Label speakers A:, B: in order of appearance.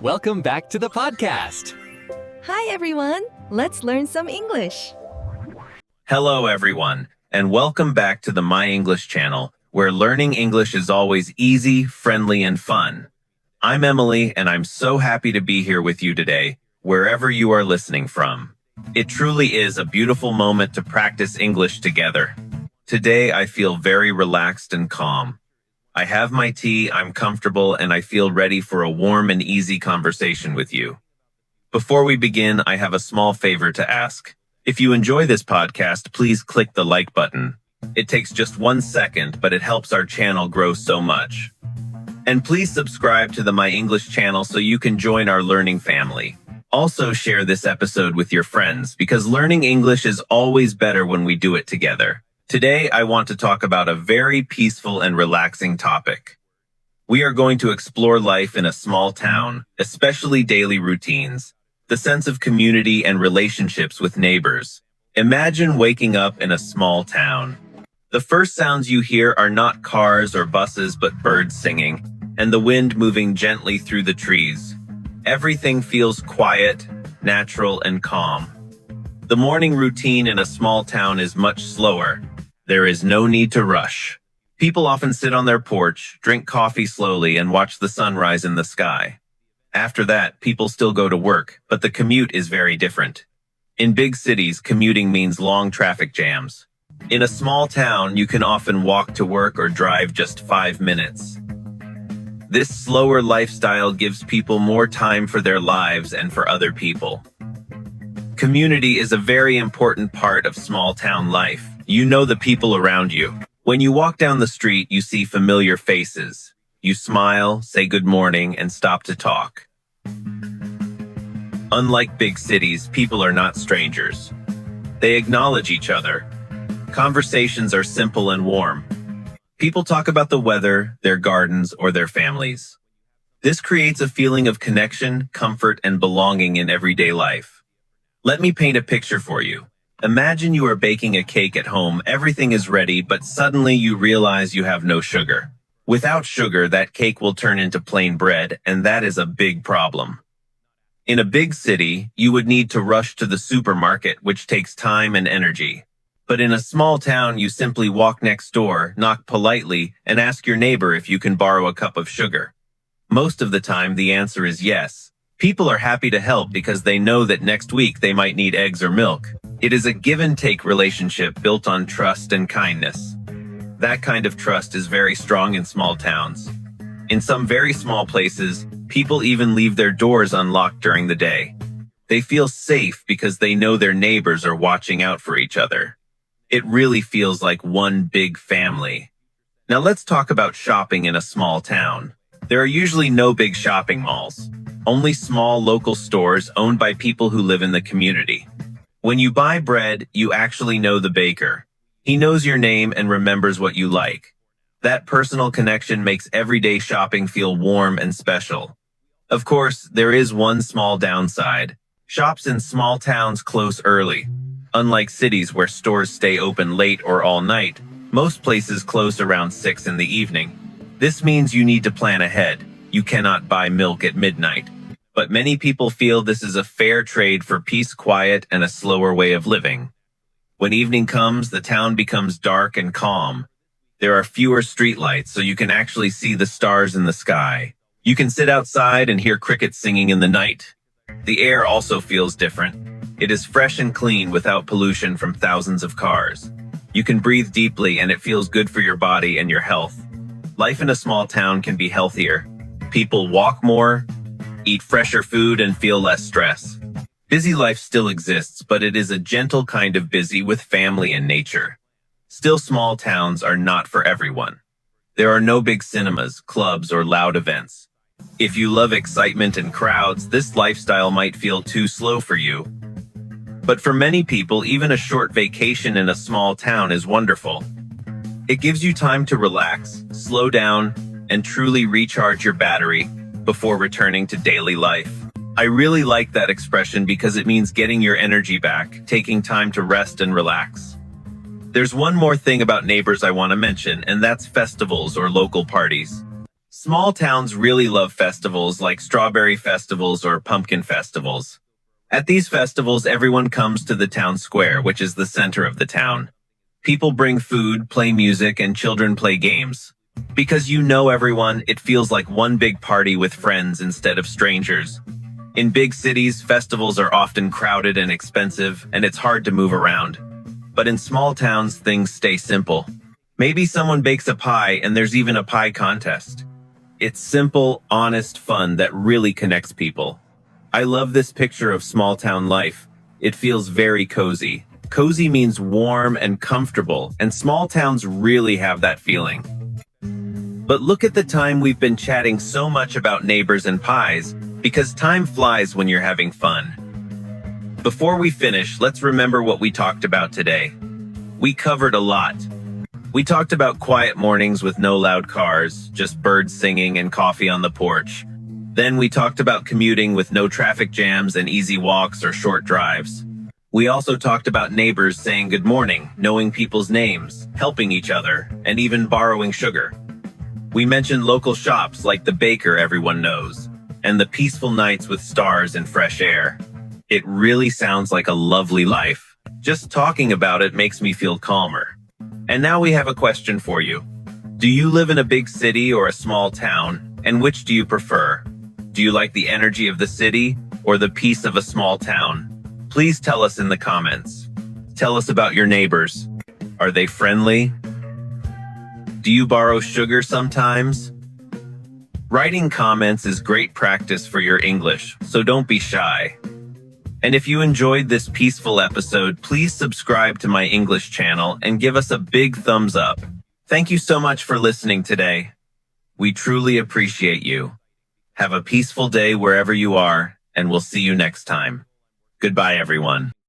A: Welcome back to the podcast.
B: Hi everyone, let's learn some English.
C: Hello everyone, and welcome back to the My English channel, where learning English is always easy, friendly, and fun. I'm Emily, and I'm so happy to be here with you today, wherever you are listening from. It truly is a beautiful moment to practice English together. Today I feel very relaxed and calm. I have my tea, I'm comfortable, and I feel ready for a warm and easy conversation with you. Before we begin, I have a small favor to ask. If you enjoy this podcast, please click the like button. It takes just 1 second, but it helps our channel grow so much. And please subscribe to the My English channel so you can join our learning family. Also share this episode with your friends, because learning English is always better when we do it together. Today, I want to talk about a very peaceful and relaxing topic. We are going to explore life in a small town, especially daily routines, the sense of community and relationships with neighbors. Imagine waking up in a small town. The first sounds you hear are not cars or buses, but birds singing, and the wind moving gently through the trees. Everything feels quiet, natural, and calm. The morning routine in a small town is much slower. There is no need to rush. People often sit on their porch, drink coffee slowly, and watch the sun rise in the sky. After that, people still go to work, but the commute is very different. In big cities, commuting means long traffic jams. In a small town, you can often walk to work or drive just 5 minutes. This slower lifestyle gives people more time for their lives and for other people. Community is a very important part of small town life. You know the people around you. When you walk down the street, you see familiar faces. You smile, say good morning, and stop to talk. Unlike big cities, people are not strangers. They acknowledge each other. Conversations are simple and warm. People talk about the weather, their gardens, or their families. This creates a feeling of connection, comfort, and belonging in everyday life. Let me paint a picture for you. Imagine you are baking a cake at home, everything is ready, but suddenly you realize you have no sugar. Without sugar, that cake will turn into plain bread, and that is a big problem. In a big city, you would need to rush to the supermarket, which takes time and energy. But in a small town, you simply walk next door, knock politely, and ask your neighbor if you can borrow a cup of sugar. Most of the time, the answer is yes. People are happy to help because they know that next week they might need eggs or milk. It is a give-and-take relationship built on trust and kindness. That kind of trust is very strong in small towns. In some very small places, people even leave their doors unlocked during the day. They feel safe because they know their neighbors are watching out for each other. It really feels like one big family. Now let's talk about shopping in a small town. There are usually no big shopping malls. Only small local stores owned by people who live in the community. When you buy bread, you actually know the baker. He knows your name and remembers what you like. That personal connection makes everyday shopping feel warm and special. Of course, there is one small downside. Shops in small towns close early. Unlike cities where stores stay open late or all night, most places close around 6 in the evening. This means you need to plan ahead. You cannot buy milk at midnight. But many people feel this is a fair trade for peace, quiet, and a slower way of living. When evening comes, the town becomes dark and calm. There are fewer streetlights, so you can actually see the stars in the sky. You can sit outside and hear crickets singing in the night. The air also feels different. It is fresh and clean without pollution from thousands of cars. You can breathe deeply and it feels good for your body and your health. Life in a small town can be healthier. People walk more, eat fresher food, and feel less stress. Busy life still exists, but it is a gentle kind of busy with family and nature. Still, small towns are not for everyone. There are no big cinemas, clubs, or loud events. If you love excitement and crowds, this lifestyle might feel too slow for you. But for many people, even a short vacation in a small town is wonderful. It gives you time to relax, slow down, and truly recharge your battery before returning to daily life. I really like that expression because it means getting your energy back, taking time to rest and relax. There's one more thing about neighbors I want to mention, and that's festivals or local parties. Small towns really love festivals like strawberry festivals or pumpkin festivals. At these festivals, everyone comes to the town square, which is the center of the town. People bring food, play music, and children play games. Because you know everyone, it feels like one big party with friends instead of strangers. In big cities, festivals are often crowded and expensive, and it's hard to move around. But in small towns, things stay simple. Maybe someone bakes a pie and there's even a pie contest. It's simple, honest fun that really connects people. I love this picture of small town life. It feels very cozy. Cozy means warm and comfortable, and small towns really have that feeling. But look at the time we've been chatting so much about neighbors and pies, because time flies when you're having fun. Before we finish, let's remember what we talked about today. We covered a lot. We talked about quiet mornings with no loud cars, just birds singing and coffee on the porch. Then we talked about commuting with no traffic jams and easy walks or short drives. We also talked about neighbors saying good morning, knowing people's names, helping each other, and even borrowing sugar. We mentioned local shops like the baker everyone knows, and the peaceful nights with stars and fresh air. It really sounds like a lovely life. Just talking about it makes me feel calmer. And now we have a question for you. Do you live in a big city or a small town, and which do you prefer? Do you like the energy of the city or the peace of a small town? Please tell us in the comments. Tell us about your neighbors. Are they friendly? Do you borrow sugar sometimes? Writing comments is great practice for your English, so don't be shy. And if you enjoyed this peaceful episode, please subscribe to my English channel and give us a big thumbs up. Thank you so much for listening today. We truly appreciate you. Have a peaceful day wherever you are, and we'll see you next time. Goodbye, everyone.